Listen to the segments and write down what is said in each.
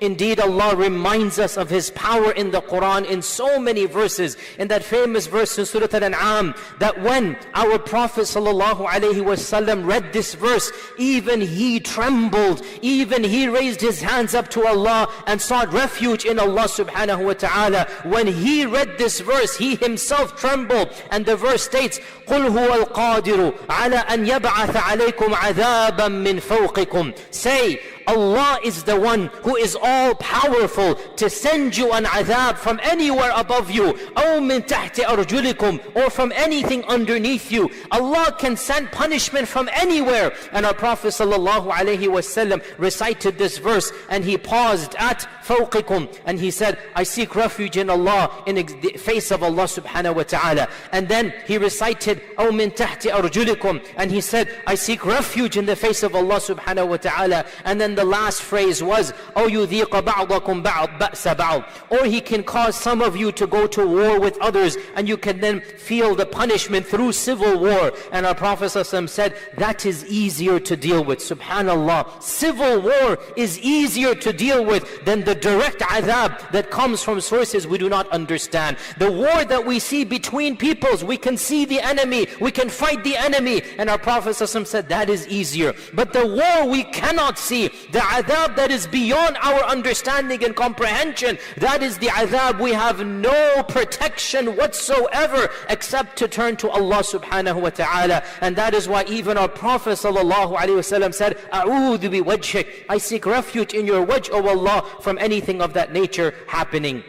Indeed, Allah reminds us of His power in the Quran in so many verses. In that famous verse in Surah Al-An'am, that when our Prophet ﷺ read this verse, even he trembled, even he raised his hands up to Allah and sought refuge in Allah subhanahu wa ta'ala. When he read this verse, he himself trembled. And the verse states, قُلْ هُوَ الْقَادِرُ عَلَىٰ أَنْ يَبْعَثَ عَلَيْكُمْ عَذَابًا مِّن فَوْقِكُمْ. Say, Allah is the one who is all powerful to send you an adhab from anywhere above you, أو من تحت أرجلكم, or from anything underneath you. Allah can send punishment from anywhere. And our Prophet ﷺ recited this verse, and he paused at فوقكم, and he said, I seek refuge in Allah, in the face of Allah subhanahu wa ta'ala. And then he recited أو من تحت أرجلكم, and he said, I seek refuge in the face of Allah subhanahu wa ta'ala. And then the last phrase was, أو يذيق بعضكم بأس بعض, or he can cause some of you to go to war with others, and you can then feel the punishment through civil war. And our Prophet ﷺ said, that is easier to deal with. Subhanallah, civil war is easier to deal with than the direct adhab that comes from sources we do not understand. The war that we see between peoples, we can see the enemy, we can fight the enemy, and our Prophet ﷺ said that is easier. But the war we cannot see, the adhab that is beyond our understanding and comprehension, that is the adhab we have no protection whatsoever except to turn to Allah subhanahu wa ta'ala. And that is why even our Prophet sallallahu alaihi wasallam said, أعوذ بوجهك, I seek refuge in your wajh, O Allah, from anything of that nature happening.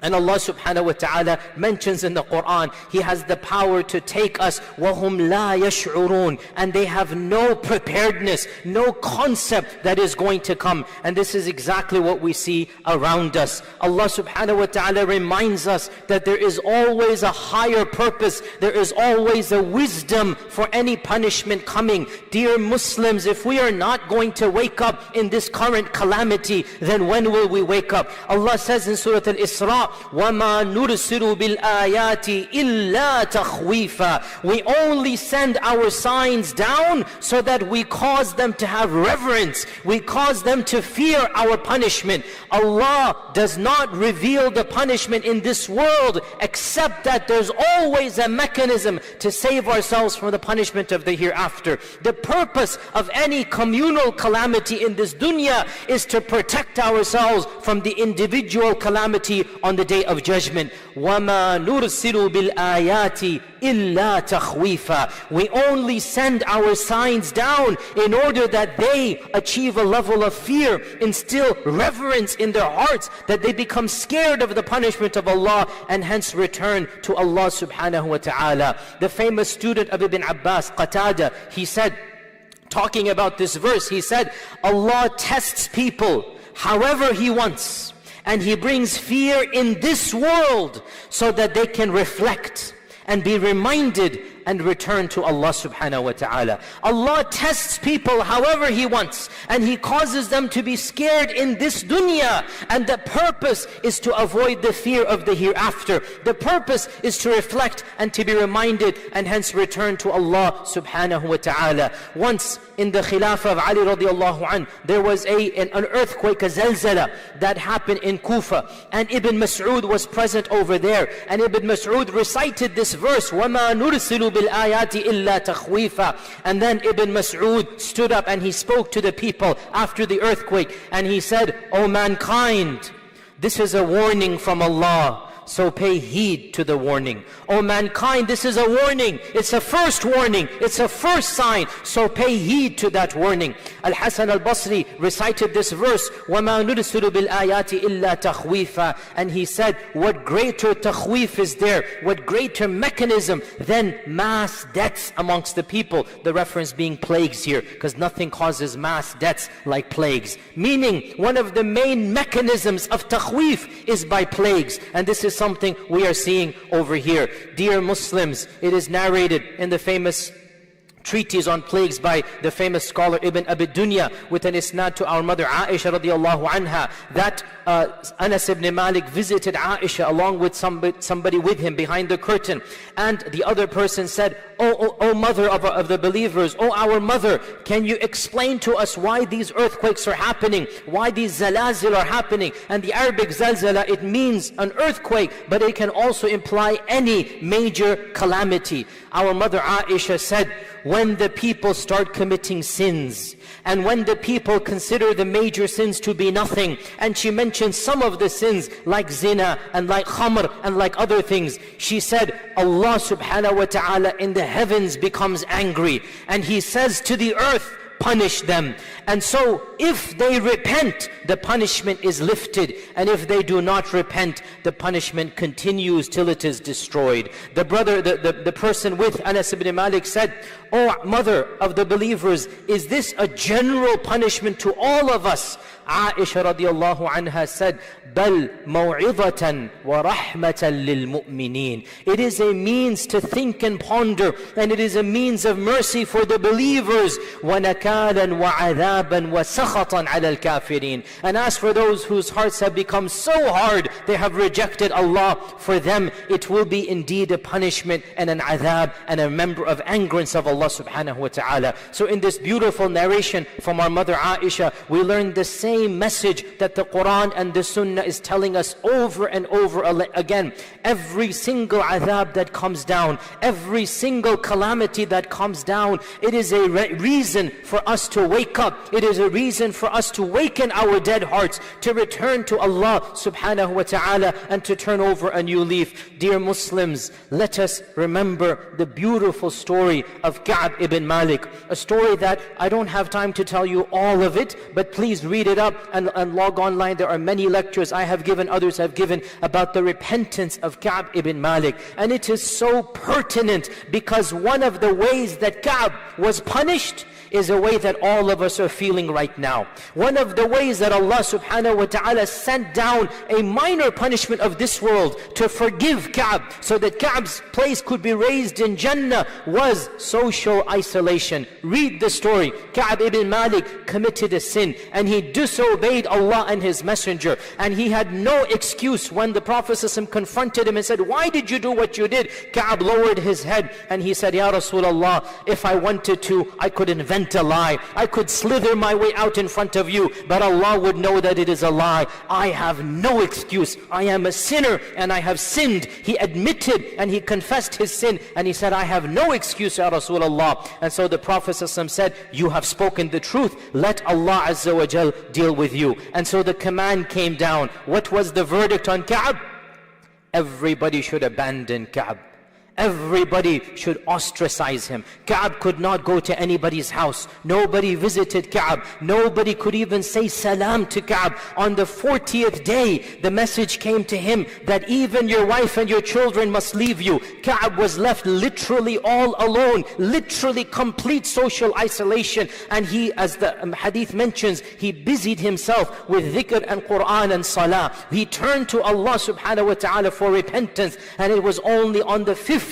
And Allah subhanahu wa ta'ala mentions in the Quran, He has the power to take us, وَهُمْ لَا يَشْعُرُونَ, and they have no preparedness, no concept that is going to come. And this is exactly what we see around us. Allah subhanahu wa ta'ala reminds us that there is always a higher purpose, there is always a wisdom for any punishment coming. Dear Muslims, if we are not going to wake up in this current calamity, then when will we wake up? Allah says in Surah Al-Isra, وَمَا نُرْسِلُ بِالْآيَاتِ إِلَّا تَخْوِيفًا. We only send our signs down so that we cause them to have reverence, we cause them to fear our punishment. Allah does not reveal the punishment in this world except that there's always a mechanism to save ourselves from the punishment of the hereafter. The purpose of any communal calamity in this dunya is to protect ourselves from the individual calamity on the day of judgment. وَمَا نُرْسِلُ بِالْآيَاتِ إِلَّا تَخْوِيفًا. We only send our signs down in order that they achieve a level of fear, instill reverence in their hearts, that they become scared of the punishment of Allah and hence return to Allah subhanahu wa ta'ala. The famous student of Ibn Abbas, Qatada, he said, talking about this verse, he said, Allah tests people however He wants, and He brings fear in this world so that they can reflect and be reminded and return to Allah subhanahu wa ta'ala. Allah tests people however He wants, and He causes them to be scared in this dunya, and the purpose is to avoid the fear of the hereafter. The purpose is to reflect and to be reminded and hence return to Allah subhanahu wa ta'ala. Once in the Khilafah of Ali radiallahu anh, there was an earthquake, a zalzala that happened in Kufa, and Ibn Mas'ud was present over there, and Ibn Mas'ud recited this verse, وَمَا نُرْسِلُ بِالْآيَاتِ إِلَّا تَخْوِيفًا. And then Ibn Mas'ud stood up and he spoke to the people after the earthquake, and he said, O mankind, this is a warning from Allah, so pay heed to the warning. O mankind, this is a warning. It's a first warning. It's a first sign. So pay heed to that warning. Al-Hasan al-Basri recited this verse, وَمَا نُرْسِلُ بِالْآيَاتِ إِلَّا تَخْوِيفًا. And he said, what greater takhweef is there? What greater mechanism than mass deaths amongst the people? The reference being plagues here, because nothing causes mass deaths like plagues. Meaning, one of the main mechanisms of takhweef is by plagues. And this is something we are seeing over here. Dear Muslims, it is narrated in the famous treatise on plagues by the famous scholar Ibn Abi Dunya, with an isnad to our mother Aisha radiallahu anha, that Anas ibn Malik visited Aisha along with somebody with him behind the curtain, and the other person said, oh mother of the believers, oh our mother, can you explain to us why these earthquakes are happening, why these zalazil are happening? And the Arabic zalzala, it means an earthquake, but it can also imply any major calamity. Our mother Aisha said, when the people start committing sins, and when the people consider the major sins to be nothing, and she mentioned some of the sins like zina and like khamr and like other things, she said, Allah subhanahu wa ta'ala in the heavens becomes angry, and He says to the earth, punish them. And so if they repent, the punishment is lifted, and if they do not repent, the punishment continues till it is destroyed. The person with Anas ibn Malik said, oh mother of the believers, is this a general punishment to all of us? Aisha radiallahu anha said, بل موعظة ورحمة للمؤمنين. It is a means to think and ponder, and it is a means of mercy for the believers. وَنَكَالًا وَعَذَابًا وَسَخَطًا عَلَى الْكَافِرِينَ. And as for those whose hearts have become so hard, they have rejected Allah, for them it will be indeed a punishment and an adhab and a member of angerance of Allah subhanahu wa ta'ala. So in this beautiful narration from our mother Aisha, we learn the same message that the Quran and the Sunnah is telling us over and over again. Every single adhab that comes down, every single calamity that comes down, it is a reason for us to wake up. It is a reason for us to waken our dead hearts, to return to Allah subhanahu wa ta'ala, and to turn over a new leaf. Dear Muslims, let us remember the beautiful story of Ka'b ibn Malik, a story that I don't have time to tell you all of it, but please read it up and log online. There are many lectures I have given, others have given, about the repentance of Ka'b ibn Malik. And it is so pertinent, because one of the ways that Ka'b was punished is a way that all of us are feeling right now. One of the ways that Allah subhanahu wa ta'ala sent down a minor punishment of this world to forgive Ka'b, so that Ka'b's place could be raised in Jannah, was social isolation. Read the story. Ka'b ibn Malik committed a sin, and he disobeyed Allah and His Messenger, and he had no excuse. When the Prophet ﷺ confronted him and said, why did you do what you did? Ka'b lowered his head and he said, Ya Rasulullah, if I wanted to, I could invent a lie. I could slither my way out in front of you, but Allah would know that it is a lie. I have no excuse. I am a sinner and I have sinned. He admitted and he confessed his sin, and he said, I have no excuse, Ya Rasulullah. And so the Prophet ﷺ said, you have spoken the truth. Let Allah Azza wa Jal deal with you. And so the command came down. What was the verdict on Ka'b? Everybody should abandon Ka'b. Everybody should ostracize him. Ka'b could not go to anybody's house. Nobody visited Ka'b. Nobody could even say salam to Ka'b. On the 40th day, the message came to him that even your wife and your children must leave you. Ka'b was left literally all alone, literally complete social isolation. And he, as the hadith mentions, he busied himself with dhikr and Quran and salah. He turned to Allah subhanahu wa ta'ala for repentance, and it was only on the 50th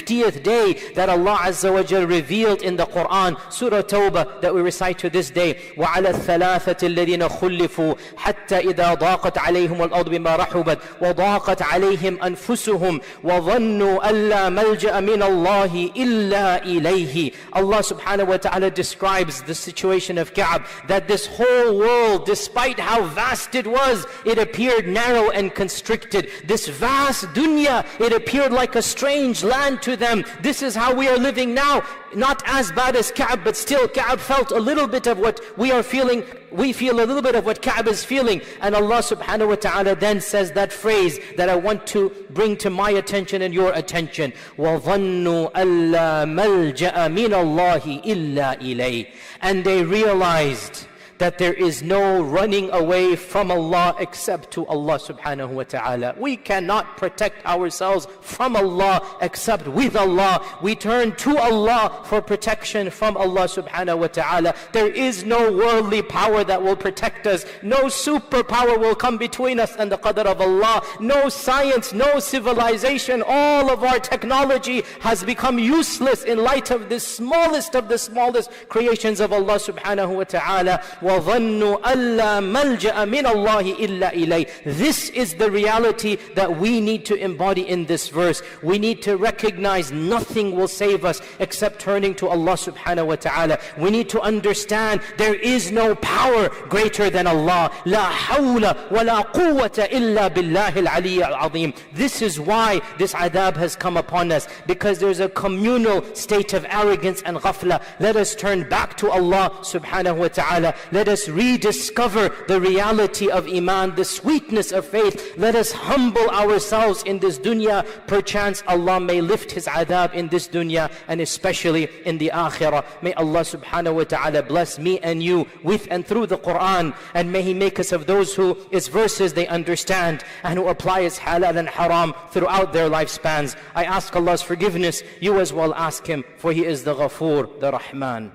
day that Allah Azza wa Jal revealed in the Quran, Surah Tawbah, that we recite to this day, وَعَلَى الثَّلَاثَةِ الَّذِينَ خُلِّفُوا حَتَّى إِذَا ضَاقَتْ عَلَيْهِمُ الْأَرْضُ بِمَا رَحُبَتْ وَضَاقَتْ عَلَيْهِمْ أَنفُسُهُمْ وَظَنُّوا أَن لَّا مَلْجَأَ مِنَ اللَّهِ إِلَّا إِلَيْهِ. Allah subhanahu wa ta'ala describes the situation of Ka'b, that this whole world, despite how vast it was, it appeared narrow and constricted. This vast dunya, it appeared like a strange land to them. This is how we are living now. Not as bad as Ka'b, but still Ka'b felt a little bit of what we are feeling. We feel a little bit of what Ka'b is feeling. And Allah subhanahu wa ta'ala then says that phrase that I want to bring to my attention and your attention. وَظَنُّوا أَلَّا مَلْجَأَ مِنَ اللَّهِ إِلَّا إِلَيْهِ. And they realized that there is no running away from Allah except to Allah subhanahu wa ta'ala. We cannot protect ourselves from Allah except with Allah. We turn to Allah for protection from Allah subhanahu wa ta'ala. There is no worldly power that will protect us. No superpower will come between us and the qadr of Allah. No science, no civilization. All of our technology has become useless in light of this smallest of the smallest creations of Allah subhanahu wa ta'ala. وَظَنُّوا أَلَّا مَلْجَأَ مِنَ اللَّهِ إِلَّا إِلَيْهِ. This is the reality that we need to embody in this verse. We need to recognize nothing will save us except turning to Allah subhanahu wa ta'ala. We need to understand there is no power greater than Allah. لا حول ولا قوة إلا بالله العلي العظيم. This is why this adab has come upon us, because there's a communal state of arrogance and ghafla. Let us turn back to Allah subhanahu wa ta'ala. Let us rediscover the reality of iman, the sweetness of faith. Let us humble ourselves in this dunya. Perchance Allah may lift His adab in this dunya and especially in the akhirah. May Allah subhanahu wa ta'ala bless me and you with and through the Quran, and may He make us of those who its verses they understand and who apply its halal and haram throughout their lifespans. I ask Allah's forgiveness. You as well ask Him, for He is the Ghafoor, the Rahman.